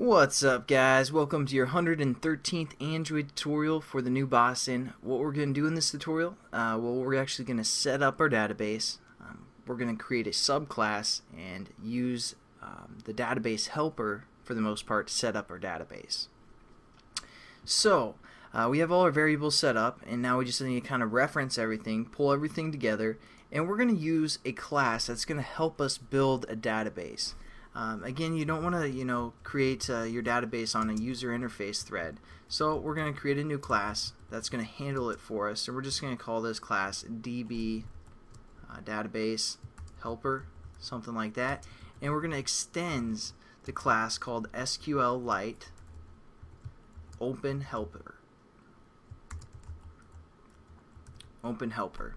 What's up, guys? Welcome to your 113th Android tutorial for the new Boston. What we're going to do in this tutorial, we're actually going to set up our database. We're going to create a subclass and use the database helper for the most part to set up our database. So we have all our variables set up, and now we just need to kind of reference everything, pull everything together, and we're going to use a class that's going to help us build a database. Again, you don't want to, create your database on a user interface thread. So we're going to create a new class that's going to handle it for us. So we're just going to call this class DB database helper, something like that. And we're going to extend the class called SQLiteOpenHelper.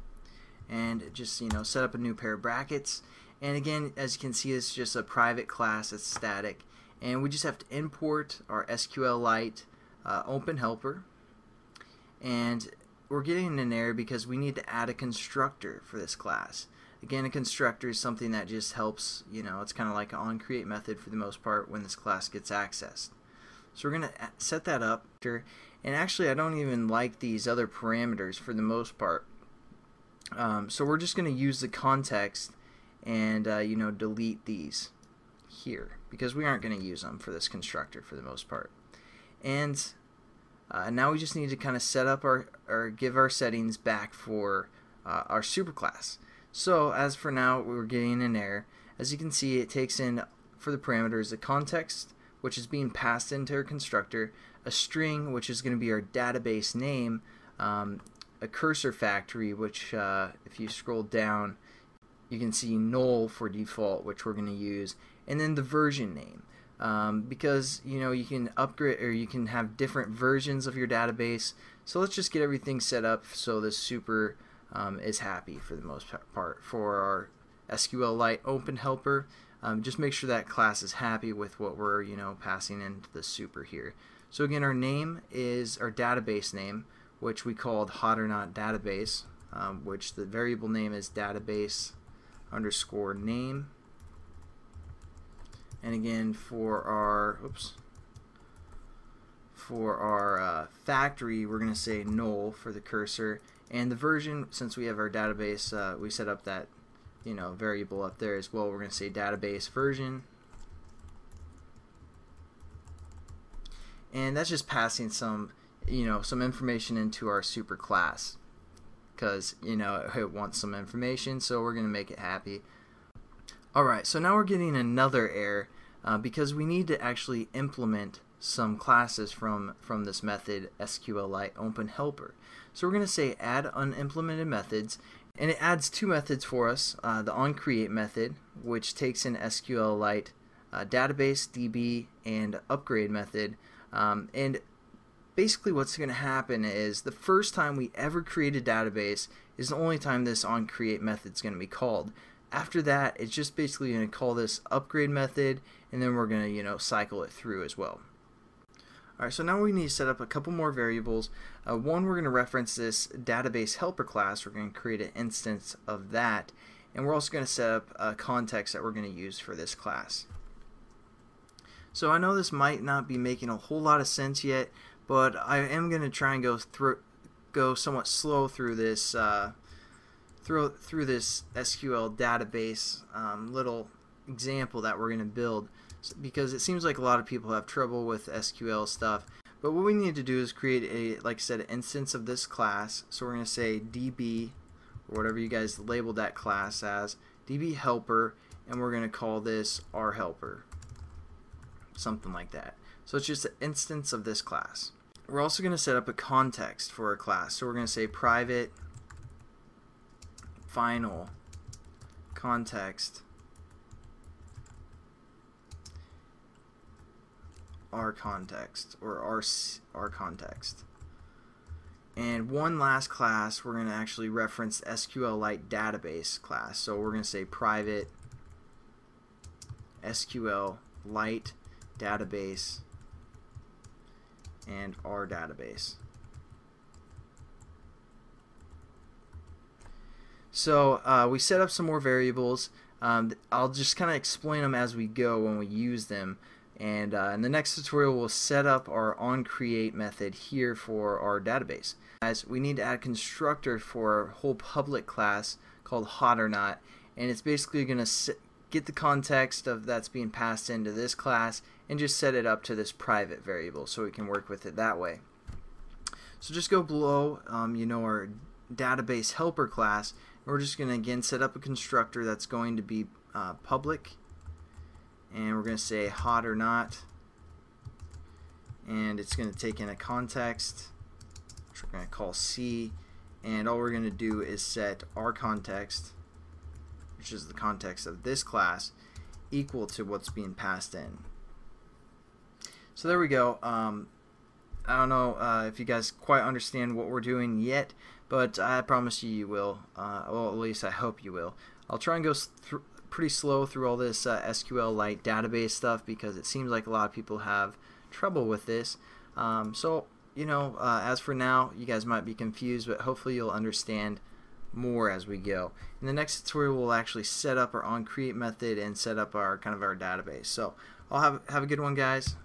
And just set up a new pair of brackets. And again, as you can see, it's just a private class. It's static, and we just have to import our SQLite OpenHelper. And we're getting an error because we need to add a constructor for this class. Again, a constructor is something that just helps. It's kind of like an onCreate method for the most part when this class gets accessed. So we're going to set that up. And actually, I don't even like these other parameters for the most part. So we're just going to use the context and delete these here because we aren't going to use them for this constructor for the most part. And now we just need to kind of set up or give our settings back for our superclass. So as for now, we're getting an error. As you can see, it takes in for the parameters the context, which is being passed into our constructor, a string, which is going to be our database name, a cursor factory, which if you scroll down, you can see null for default, which we're going to use, and then the version name, because you can upgrade or you can have different versions of your database. So let's just get everything set up so the super is happy for the most part for our SQLite OpenHelper. Just make sure that class is happy with what we're passing into the super here. So again, our name is our database name, which we called hot or not database, which the variable name is database underscore name. And again, for our factory, we're going to say null for the cursor, and the version, since we have our database, we set up that variable up there as well. We're going to say database version, and that's just passing some some information into our super class, because it wants some information, so we're going to make it happy. Alright, so now we're getting another error because we need to actually implement some classes from this method SQLite OpenHelper. So we're going to say add unimplemented methods, and it adds two methods for us, the onCreate method, which takes in SQLite database, DB, and upgrade method, and basically what's going to happen is the first time we ever create a database is the only time this onCreate method is going to be called. After that, it's just basically going to call this upgrade method, and then we're going to cycle it through as well. Alright, so now we need to set up a couple more variables. One, we're going to reference this database helper class. We're going to create an instance of that, and we're also going to set up a context that we're going to use for this class. So I know this might not be making a whole lot of sense yet, but I am going to try and go somewhat slow through this through this SQL database little example that we're going to build, because it seems like a lot of people have trouble with SQL stuff. But what we need to do is create a, like I said, an instance of this class. So we're going to say DB, or whatever you guys labeled that class as, DB helper, and we're going to call this our helper, something like that. So it's just an instance of this class. We're also going to set up a context for our class. So we're going to say private final context our context, or our context. And one last class, we're going to actually reference the SQLite database class. So we're going to say private SQLite database and our database. So we set up some more variables. I'll just kind of explain them as we go when we use them. And in the next tutorial, we'll set up our onCreate method here for our database. As we need to add a constructor for our whole public class called hot or not, and it's basically going to get the context of that's being passed into this class and just set it up to this private variable so we can work with it that way. So just go below, our database helper class. We're just going to again set up a constructor that's going to be public, and we're going to say hot or not, and it's going to take in a context which we're going to call C, and all we're going to do is set our context, which is the context of this class, equal to what's being passed in. So there we go. I don't know if you guys quite understand what we're doing yet, but I promise you will. Well, at least I hope you will. I'll try and go pretty slow through all this SQLite database stuff because it seems like a lot of people have trouble with this. So, as for now, you guys might be confused, but hopefully you'll understand more as we go. In the next tutorial, we'll actually set up our onCreate method and set up our our database. So, I'll have a good one, guys.